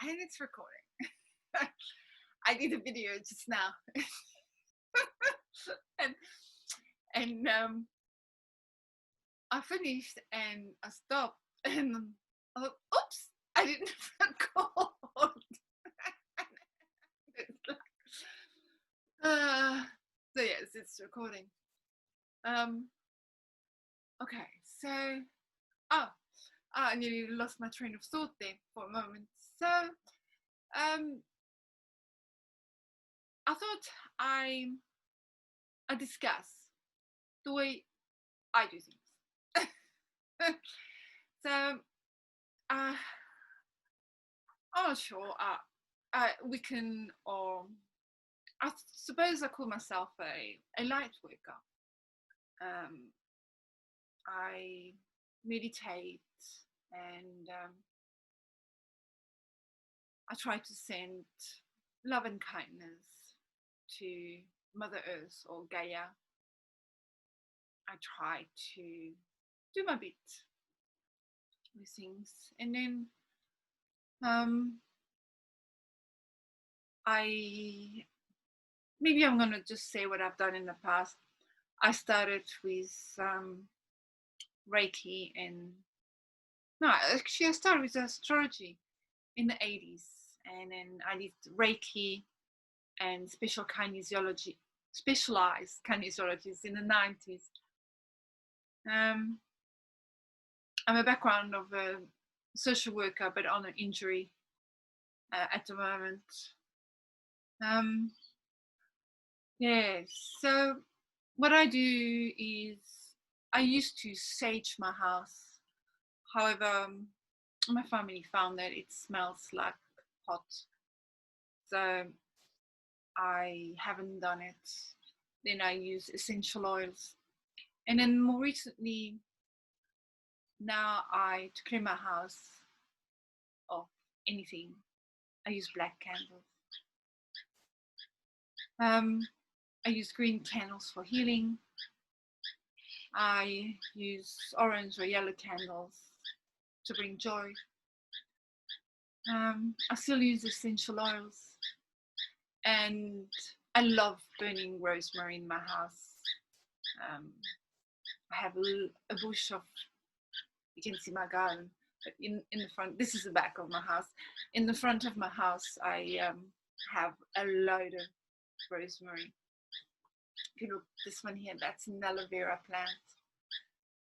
and it's recording. I did a video just now. and I finished and I stopped and I thought, oops, I didn't record. So yes, it's recording. Okay, so I nearly lost my train of thought there for a moment. So I thought I discuss the way I do things. So I'm not sure. We can, or I suppose I call myself a light worker. I meditate and I try to send love and kindness to Mother Earth or Gaia. I try to do my bit with things, and then I'm gonna just say what I've done in the past. I started with Reiki I started with astrology in the 80s, and then I did Reiki and specialized kinesiologies in the 90s. I'm a background of a social worker, but on an injury at the moment. So what I do is I used to sage my house. However, my family found that it smells like pot, so I haven't done it. Then I use essential oils, and then more recently, now to clean my house of anything, I use black candles. I use green candles for healing. I use orange or yellow candles to bring joy. I still use essential oils, and I love burning rosemary in my house. I have a bush of, you can see my garden, but in the front, this is the back of my house. In the front of my house, I have a load of rosemary. If you look, this one here, that's an aloe vera plant,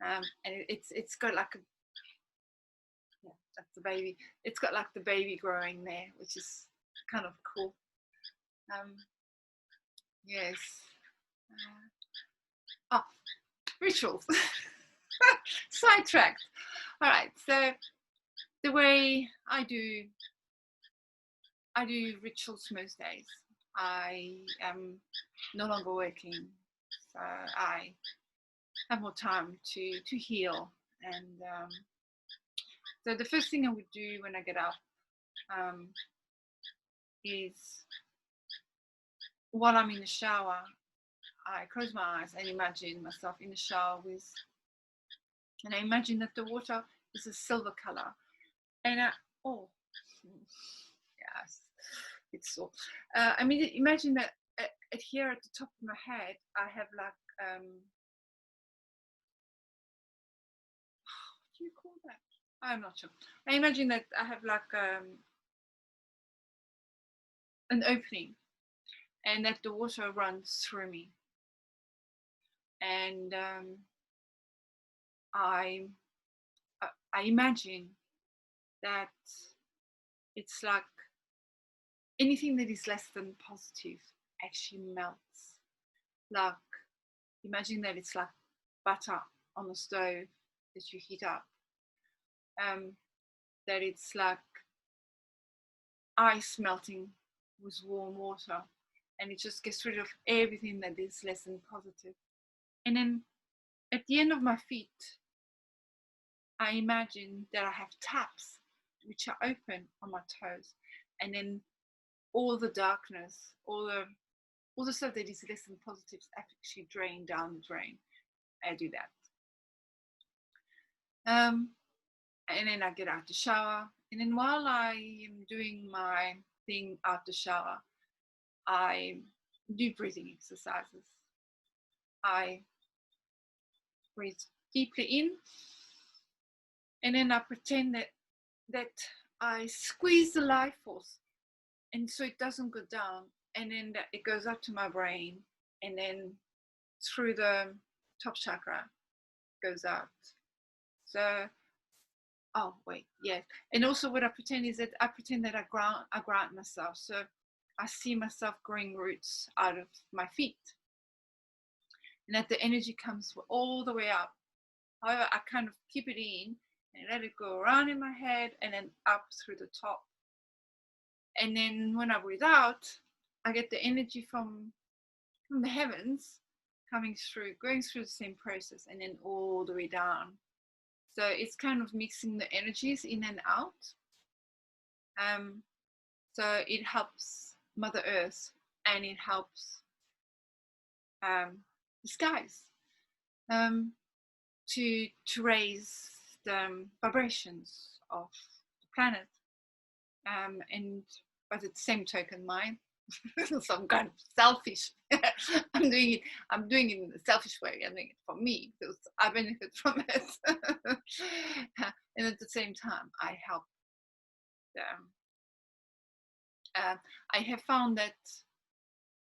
and it's got like that's the baby. It's got like the baby growing there, which is kind of cool. Yes. Rituals. Sidetracked. All right. So the way I do rituals most days. I am no longer working, so I have more time to heal. And so the first thing I would do when I get up is, while I'm in the shower, I close my eyes and imagine myself in the shower and I imagine that the water is a silver color. And yes, it's so. I mean, imagine that here at the top of my head, I have like what do you call that? I'm not sure. I imagine that I have like an opening, and that the water runs through me, and I imagine that it's like anything that is less than positive actually melts. Like, imagine that it's like butter on the stove that you heat up. That it's like ice melting with warm water, and it just gets rid of everything that is less than positive. And then at the end of my feet, I imagine that I have taps which are open on my toes, and then all the darkness, all the stuff that is less than positive is actually drained down the drain. I do that. And then I get out the shower And then while I am doing my thing out the shower, I do breathing exercises. I breathe deeply in, and then I pretend that I squeeze the life force, and so it doesn't go down, and then it goes up to my brain, and then through the top chakra goes out. So, oh wait, yes. And also what I pretend is that I ground myself. So I see myself growing roots out of my feet, and that the energy comes all the way up. However, I kind of keep it in and let it go around in my head and then up through the top. And then when I breathe out, I get the energy from the heavens coming through, going through the same process, and then all the way down. So it's kind of mixing the energies in and out. So it helps Mother Earth, and it helps the skies to raise the vibrations of the planet. And but at the same token, mine, some kind of selfish. I'm doing it in a selfish way. I'm doing it for me because I benefit from it. And at the same time, I help them. I have found that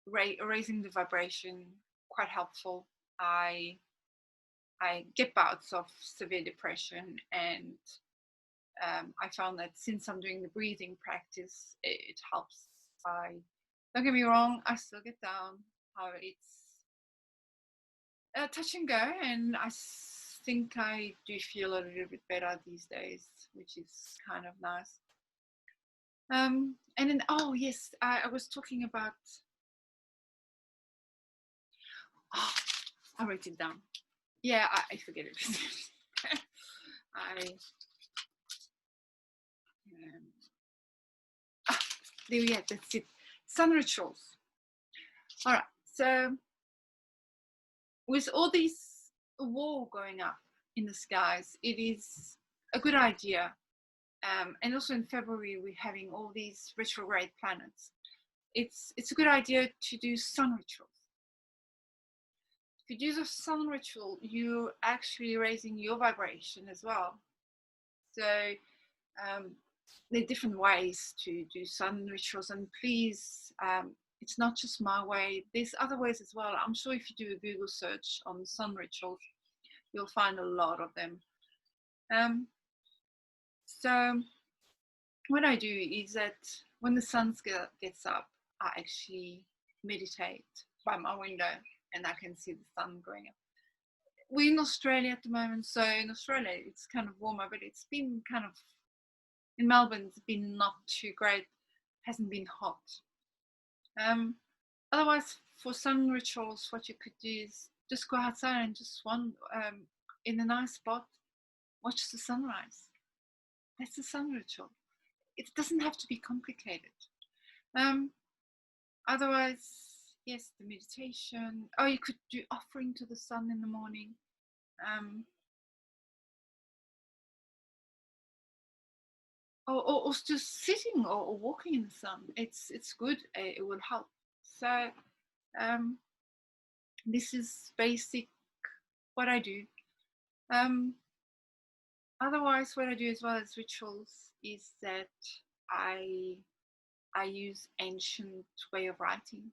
raising the vibration quite helpful. I get bouts of severe depression, and I found that since I'm doing the breathing practice, it helps. Don't get me wrong, I still get down. How it's touch and go, and I think I do feel a little bit better these days, which is kind of nice. And then, oh yes, I was talking about. Oh, I wrote it down. Yeah, I forget it. There we go. That's it. Sun rituals. All right. So with all these war going up in the skies, it is a good idea. And also in February, we're having all these retrograde planets. It's a good idea to do sun rituals. If you do the sun ritual, you're actually raising your vibration as well. So there are different ways to do sun rituals, and please, it's not just my way. There's other ways as well. I'm sure if you do a Google search on sun rituals, you'll find a lot of them. So what I do is that when the sun gets up, I actually meditate by my window, and I can see the sun going up. We're in Australia at the moment, so in Australia it's kind of warmer, but it's been kind of, in Melbourne, it's been not too great, hasn't been hot. Otherwise, for sun rituals, what you could do is just go outside and just in a nice spot, watch the sunrise. That's the sun ritual. It doesn't have to be complicated. Otherwise, yes, the meditation. Oh, you could do offering to the sun in the morning. Or just sitting or walking in the sun. It's good. It will help. So this is basic what I do. Otherwise, what I do as well as rituals is that I use ancient way of writing.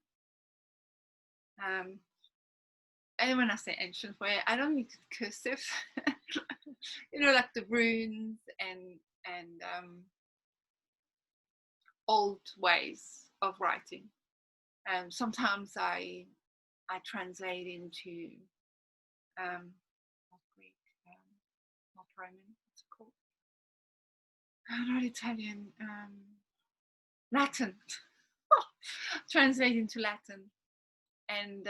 And when I say ancient way, I don't mean cursive. Like the runes and old ways of writing. Sometimes I translate into not Greek, not Roman. What's it called? Not Italian. Latin. Translate into Latin, and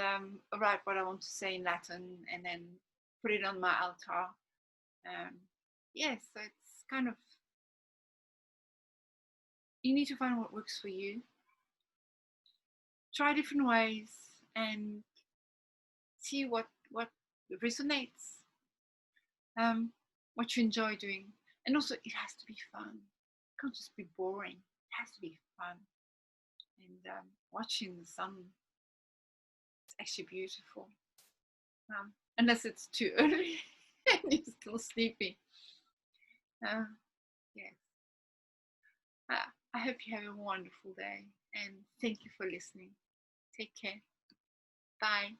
write what I want to say in Latin, and then put it on my altar. Yes, so it's kind of, you need to find what works for you. Try different ways and see what resonates, what you enjoy doing. And also, it has to be fun. can't just be boring. It has to be fun. And watching the sun, it's actually beautiful. Unless it's too early and you're still sleeping. Yes. I hope you have a wonderful day, and thank you for listening. Take care. Bye.